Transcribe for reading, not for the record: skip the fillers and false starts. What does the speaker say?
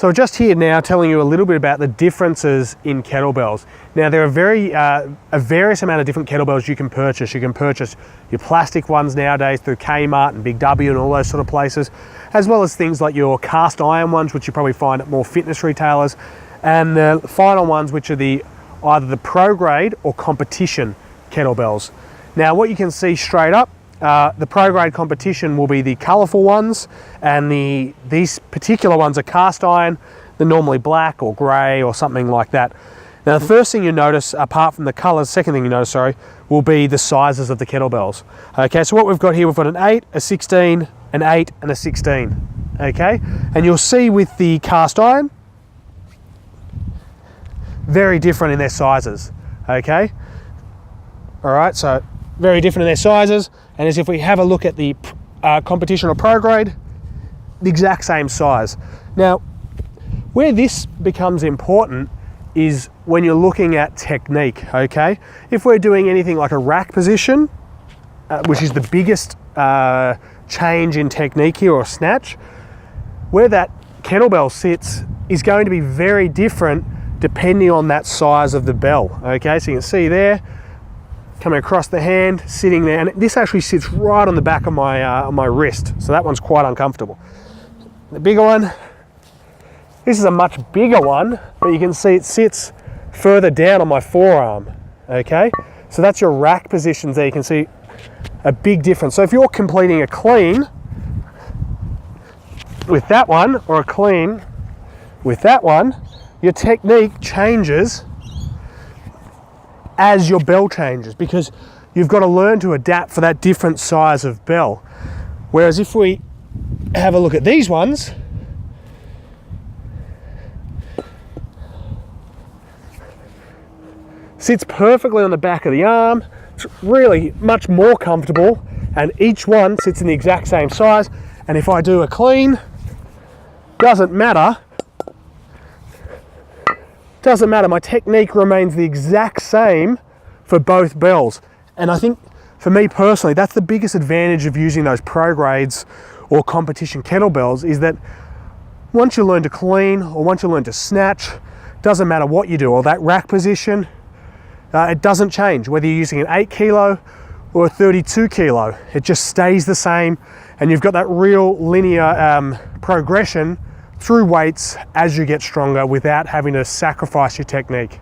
So just here now telling you a little bit about the differences in kettlebells. Now there are a various amount of different kettlebells you can purchase. You can purchase your plastic ones nowadays through Kmart and Big W and all those sort of places, as well as things like your cast iron ones, which you probably find at more fitness retailers, and the final ones, which are either the pro grade or competition kettlebells. Now what you can see straight up, the pro grade competition will be the colourful ones, and these particular ones are cast iron. They're normally black or grey or something like that. Now the first thing you notice, apart from the colours, second thing you notice, sorry, will be the sizes of the kettlebells. Okay, so what we've got here, we've got an 8, a 16, an 8 and a 16. Okay, and you'll see with the cast iron, very different in their sizes. Okay, all right, so very different in their sizes. And as if we have a look at the competition or pro grade, the exact same size. Now, where this becomes important is when you're looking at technique, okay? If we're doing anything like a rack position, which is the biggest change in technique here, or snatch, where that kettlebell sits is going to be very different depending on that size of the bell, okay? So you can see there, coming across the hand, sitting there, and this actually sits right on the back of my wrist, so that one's quite uncomfortable. The bigger one, this is a much bigger one, but you can see it sits further down on my forearm, okay? So that's your rack positions there. You can see a big difference. So if you're completing a clean with that one, or a clean with that one, your technique changes as your bell changes, because you've got to learn to adapt for that different size of bell. Whereas if we have a look at these ones, sits perfectly on the back of the arm. It's really much more comfortable, and each one sits in the exact same size. And if I do a clean, doesn't matter, my technique remains the exact same for both bells. And I think for me personally, that's the biggest advantage of using those pro grades or competition kettlebells, is that once you learn to clean or once you learn to snatch, doesn't matter what you do, or that rack position, it doesn't change whether you're using an 8 kilo or a 32 kilo. It just stays the same, and you've got that real linear progression through weights as you get stronger without having to sacrifice your technique.